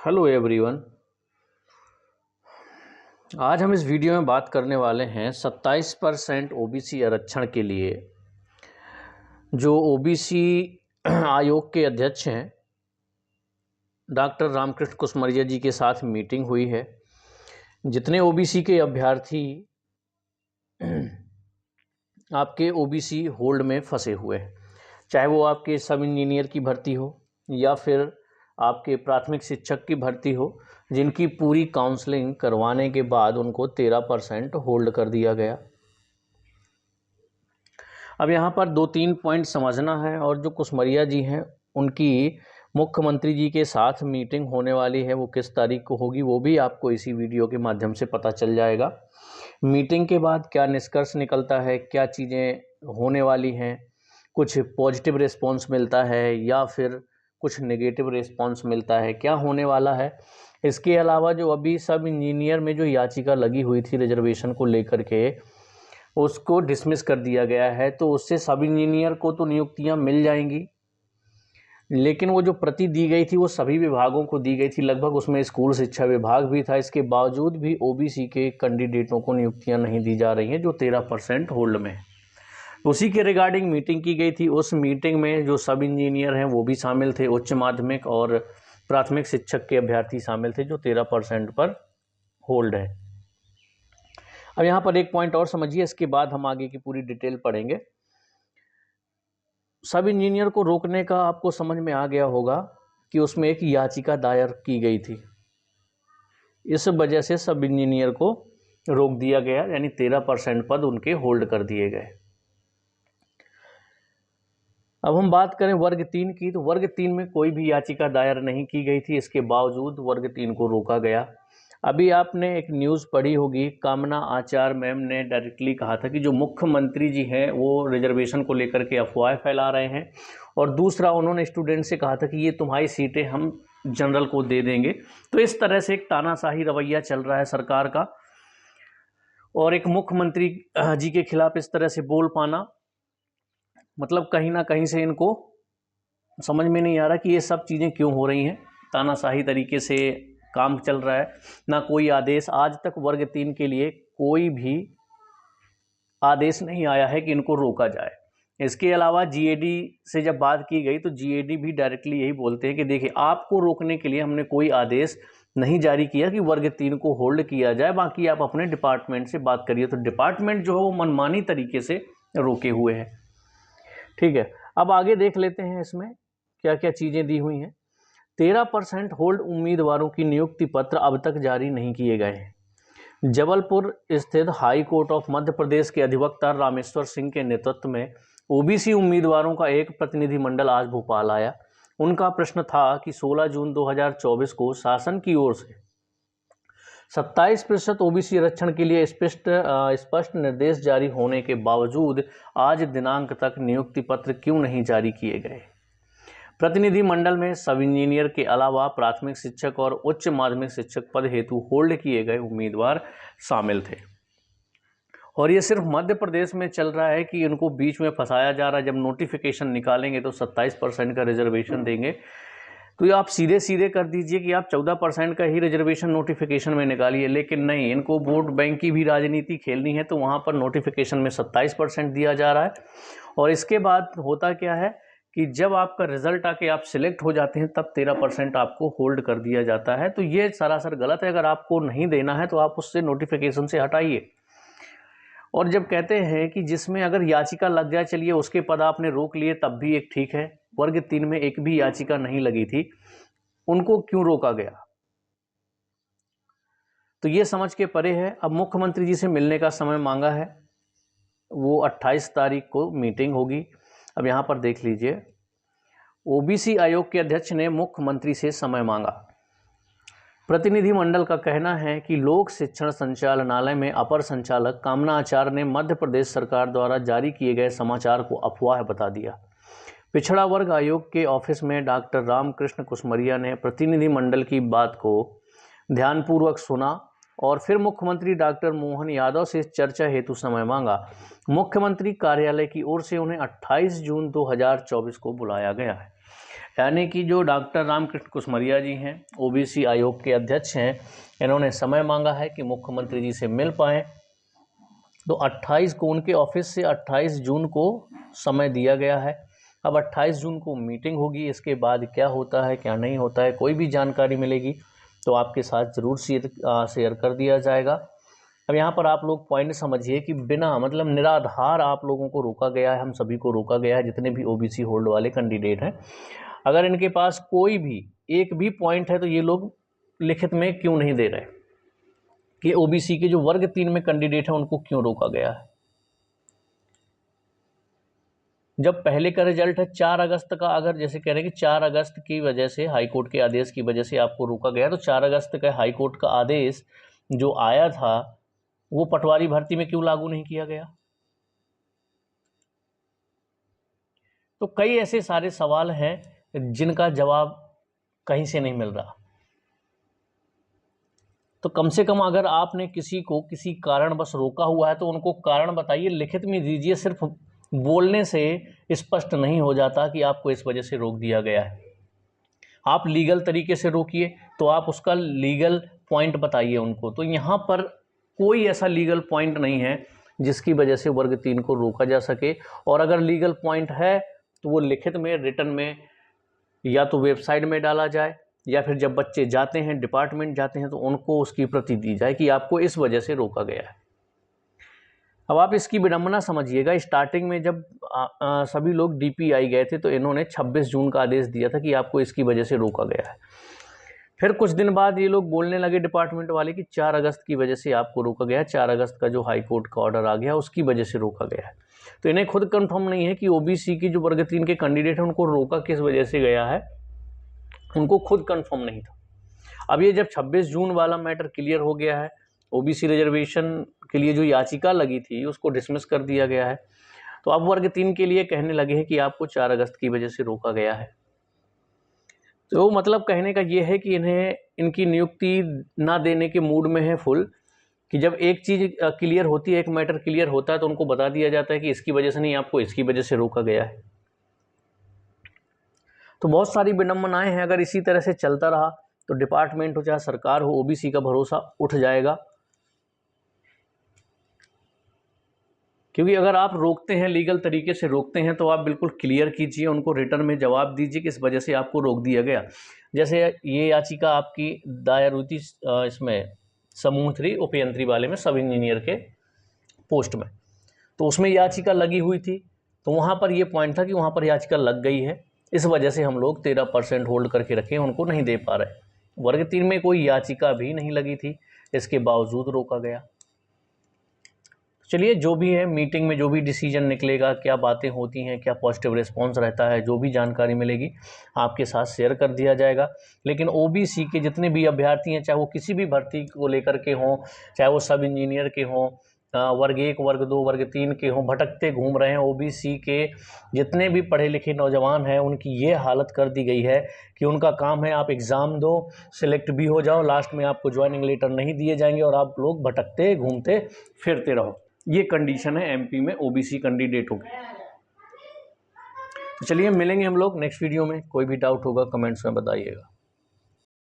Hello everyone. आज हम इस वीडियो में बात करने वाले हैं 27% ओबीसी आरक्षण के लिए। जो ओबीसी आयोग के अध्यक्ष हैं डॉक्टर रामकृष्ण कुसमरिया जी के साथ मीटिंग हुई है। जितने ओबीसी के अभ्यर्थी आपके ओबीसी होल्ड में फंसे हुए हैं, चाहे वो आपके सब इंजीनियर की भर्ती हो या फिर आपके प्राथमिक शिक्षक की भर्ती हो, जिनकी पूरी काउंसलिंग करवाने के बाद उनको 13% होल्ड कर दिया गया। अब यहाँ पर 2-3 पॉइंट समझना है, और जो कुसमरिया जी हैं उनकी मुख्यमंत्री जी के साथ मीटिंग होने वाली है, वो किस तारीख को होगी वो भी आपको इसी वीडियो के माध्यम से पता चल जाएगा। मीटिंग के बाद क्या निष्कर्ष निकलता है, क्या चीज़ें होने वाली हैं, कुछ पॉजिटिव रिस्पॉन्स मिलता है या फिर कुछ नेगेटिव रिस्पॉन्स मिलता है, क्या होने वाला है। इसके अलावा जो अभी सब इंजीनियर में जो याचिका लगी हुई थी रिजर्वेशन को लेकर के, उसको डिसमिस कर दिया गया है, तो उससे सब इंजीनियर को तो नियुक्तियां मिल जाएंगी, लेकिन वो जो प्रति दी गई थी वो सभी विभागों को दी गई थी लगभग, उसमें स्कूल शिक्षा विभाग भी था। इसके बावजूद भी ओबीसी के कैंडिडेटों को नियुक्तियां नहीं दी जा रही हैं जो 13% होल्ड में है। उसी के रिगार्डिंग मीटिंग की गई थी। उस मीटिंग में जो सब इंजीनियर हैं वो भी शामिल थे, उच्च माध्यमिक और प्राथमिक शिक्षक के अभ्यर्थी शामिल थे जो 13% पर होल्ड है। अब यहाँ पर एक पॉइंट और समझिए, इसके बाद हम आगे की पूरी डिटेल पढ़ेंगे। सब इंजीनियर को रोकने का आपको समझ में आ गया होगा कि उसमें एक याचिका दायर की गई थी, इस वजह से सब इंजीनियर को रोक दिया गया, यानी 13% पद उनके होल्ड कर दिए गए। अब हम बात करें वर्ग 3 की, तो वर्ग 3 में कोई भी याचिका दायर नहीं की गई थी, इसके बावजूद वर्ग 3 को रोका गया। अभी आपने एक न्यूज़ पढ़ी होगी, कामना आचार्य मैम ने डायरेक्टली कहा था कि जो मुख्यमंत्री जी हैं वो रिजर्वेशन को लेकर के अफवाह फैला रहे हैं, और दूसरा उन्होंने स्टूडेंट से कहा था कि ये तुम्हारी सीटें हम जनरल को दे देंगे। तो इस तरह से एक तानाशाही रवैया चल रहा है सरकार का, और एक मुख्यमंत्री जी के खिलाफ इस तरह से बोल पाना, मतलब कहीं ना कहीं से इनको समझ में नहीं आ रहा कि ये सब चीज़ें क्यों हो रही हैं। तानाशाही तरीके से काम चल रहा है, ना कोई आदेश आज तक वर्ग 3 के लिए कोई भी आदेश नहीं आया है कि इनको रोका जाए। इसके अलावा जीएडी से जब बात की गई तो जीएडी भी डायरेक्टली यही बोलते हैं कि देखिए, आपको रोकने के लिए हमने कोई आदेश नहीं जारी किया कि वर्ग 3 को होल्ड किया जाए, बाकी आप अपने डिपार्टमेंट से बात करिए। तो डिपार्टमेंट जो है वो मनमानी तरीके से रोके हुए हैं। ठीक है, अब आगे देख लेते हैं इसमें क्या क्या चीज़ें दी हुई हैं। 13% होल्ड उम्मीदवारों की नियुक्ति पत्र अब तक जारी नहीं किए गए हैं। जबलपुर स्थित high court of Madhya Pradesh के अधिवक्ता रामेश्वर सिंह के नेतृत्व में ओबीसी उम्मीदवारों का एक प्रतिनिधिमंडल आज भोपाल आया। उनका प्रश्न था कि 16 जून 2024 को शासन की ओर से 27% ओबीसी आरक्षण के लिए स्पष्ट निर्देश जारी होने के बावजूद आज दिनांक तक नियुक्ति पत्र क्यों नहीं जारी किए गए। प्रतिनिधिमंडल में सब इंजीनियर के अलावा प्राथमिक शिक्षक और उच्च माध्यमिक शिक्षक पद हेतु होल्ड किए गए उम्मीदवार शामिल थे, और ये सिर्फ मध्य प्रदेश में चल रहा है कि इनको बीच में फंसाया जा रहा है। जब नोटिफिकेशन निकालेंगे तो 27% का रिजर्वेशन देंगे, तो ये आप सीधे सीधे कर दीजिए कि आप 14% का ही रिजर्वेशन नोटिफिकेशन में निकालिए, लेकिन नहीं, इनको वोट बैंक की भी राजनीति खेलनी है, तो वहाँ पर नोटिफिकेशन में 27% दिया जा रहा है। और इसके बाद होता क्या है कि जब आपका रिजल्ट आके आप सिलेक्ट हो जाते हैं तब 13% आपको होल्ड कर दिया जाता है। तो ये सरासर गलत है। अगर आपको नहीं देना है तो आप उससे नोटिफिकेशन से हटाइए। और जब कहते हैं कि जिसमें अगर याचिका लग जाए, चलिए उसके पद आपने रोक लिए तब भी एक ठीक है, वर्ग 3 में एक भी याचिका नहीं लगी थी, उनको क्यों रोका गया, तो ये समझ के परे है। अब मुख्यमंत्री जी से मिलने का समय मांगा है, वो 28 तारीख को मीटिंग होगी। अब यहाँ पर देख लीजिए, ओबीसी आयोग के अध्यक्ष ने मुख्यमंत्री से समय मांगा। प्रतिनिधिमंडल का कहना है कि लोक शिक्षण संचालनालय में अपर संचालक कामना आचार्य ने मध्य प्रदेश सरकार द्वारा जारी किए गए समाचार को अफवाह बता दिया। पिछड़ा वर्ग आयोग के ऑफिस में डॉक्टर रामकृष्ण कुसमरिया ने प्रतिनिधिमंडल की बात को ध्यानपूर्वक सुना और फिर मुख्यमंत्री डॉक्टर मोहन यादव से चर्चा हेतु समय मांगा। मुख्यमंत्री कार्यालय की ओर से उन्हें 28 जून 2024 को बुलाया गया है। यानी कि जो डॉक्टर रामकृष्ण कुसमरिया जी हैं, ओबीसी आयोग के अध्यक्ष हैं, इन्होंने समय मांगा है कि मुख्यमंत्री जी से मिल पाएँ। तो 28 को उनके ऑफिस से 28 जून को समय दिया गया है। अब 28 जून को मीटिंग होगी, इसके बाद क्या होता है क्या नहीं होता है, कोई भी जानकारी मिलेगी तो आपके साथ ज़रूर शेयर कर दिया जाएगा। अब यहाँ पर आप लोग पॉइंट समझिए कि बिना मतलब निराधार आप लोगों को रोका गया है, हम सभी को रोका गया है, जितने भी ओबीसी होल्ड वाले कैंडिडेट हैं। अगर इनके पास कोई भी एक भी पॉइंट है तो ये लोग लिखित में क्यों नहीं दे रहे कि ओबीसी के जो वर्ग 3 में कैंडिडेट हैं उनको क्यों रोका गया है। जब पहले का रिजल्ट है 4 अगस्त का, अगर जैसे कह रहे हैं कि 4 अगस्त की वजह से हाईकोर्ट के आदेश की वजह से आपको रोका गया, तो 4 अगस्त का हाईकोर्ट का आदेश जो आया था वो पटवारी भर्ती में क्यों लागू नहीं किया गया। तो कई ऐसे सारे सवाल हैं जिनका जवाब कहीं से नहीं मिल रहा। तो कम से कम अगर आपने किसी को किसी कारणवश रोका हुआ है तो उनको कारण बताइए, लिखित में दीजिए। सिर्फ बोलने से स्पष्ट नहीं हो जाता कि आपको इस वजह से रोक दिया गया है। आप लीगल तरीके से रोकिए तो आप उसका लीगल पॉइंट बताइए उनको। तो यहाँ पर कोई ऐसा लीगल पॉइंट नहीं है जिसकी वजह से वर्ग 3 को रोका जा सके, और अगर लीगल पॉइंट है तो वो लिखित में, रिटन में, या तो वेबसाइट में डाला जाए, या फिर जब बच्चे जाते हैं, डिपार्टमेंट जाते हैं, तो उनको उसकी प्रति दी जाए कि आपको इस वजह से रोका गया है। अब आप इसकी विडंबना समझिएगा। स्टार्टिंग में जब सभी लोग डीपीआई गए थे तो इन्होंने 26 जून का आदेश दिया था कि आपको इसकी वजह से रोका गया है। फिर कुछ दिन बाद ये लोग बोलने लगे डिपार्टमेंट वाले कि 4 अगस्त की वजह से आपको रोका गया है, 4 अगस्त का जो हाई कोर्ट का ऑर्डर आ गया उसकी वजह से रोका गया है। तो इन्हें खुद कंफर्म नहीं है कि ओबीसी की जो वर्ग 3 के कैंडिडेट हैं उनको रोका किस वजह से गया है, उनको खुद कंफर्म नहीं था। अब ये जब 26 जून वाला मैटर क्लियर हो गया है, ओबीसी रिजर्वेशन के लिए जो याचिका लगी थी उसको डिसमिस कर दिया गया है, तो अब वर्ग 3 के लिए कहने लगे हैं कि आपको 4 अगस्त की वजह से रोका गया है। तो मतलब कहने का ये है कि इन्हें इनकी नियुक्ति ना देने के मूड में है फुल, कि जब एक चीज़ क्लियर होती है, एक मैटर क्लियर होता है तो उनको बता दिया जाता है कि इसकी वजह से नहीं, आपको इसकी वजह से रोका गया है। तो बहुत सारी विडंबनाएं हैं। अगर इसी तरह से चलता रहा तो डिपार्टमेंट हो चाहे सरकार हो, ओबीसी का भरोसा उठ जाएगा। क्योंकि अगर आप रोकते हैं, लीगल तरीके से रोकते हैं, तो आप बिल्कुल क्लियर कीजिए, उनको रिटर्न में जवाब दीजिए कि इस वजह से आपको रोक दिया गया। जैसे ये याचिका आपकी दायर हुई थी इसमें समूह 3 उपयंत्री वाले में, सब इंजीनियर के पोस्ट में, तो उसमें याचिका लगी हुई थी। तो वहाँ पर ये पॉइंट था कि वहाँ पर याचिका लग गई है, इस वजह से हम लोग 13% होल्ड करके रखे, उनको नहीं दे पा रहे। वर्ग 3 में कोई याचिका भी नहीं लगी थी, इसके बावजूद रोका गया। चलिए, जो भी है मीटिंग में जो भी डिसीजन निकलेगा, क्या बातें होती हैं, क्या पॉजिटिव रिस्पांस रहता है, जो भी जानकारी मिलेगी आपके साथ शेयर कर दिया जाएगा। लेकिन ओबीसी के जितने भी अभ्यर्थी हैं, चाहे वो किसी भी भर्ती को लेकर के हों, चाहे वो सब इंजीनियर के हों, वर्ग 1, वर्ग 2, वर्ग 3 के हों, भटकते घूम रहे हैं, ओबीसी के जितने भी पढ़े लिखे नौजवान हैं उनकी ये हालत कर दी गई है कि उनका काम है आप एग्ज़ाम दो, सिलेक्ट भी हो जाओ, लास्ट में आपको ज्वाइनिंग लेटर नहीं दिए जाएंगे और आप लोग भटकते घूमते फिरते रहो। ये कंडीशन है एमपी में ओबीसी कैंडिडेटों की। तो चलिए, मिलेंगे हम लोग नेक्स्ट वीडियो में। कोई भी डाउट होगा कमेंट्स में बताइएगा।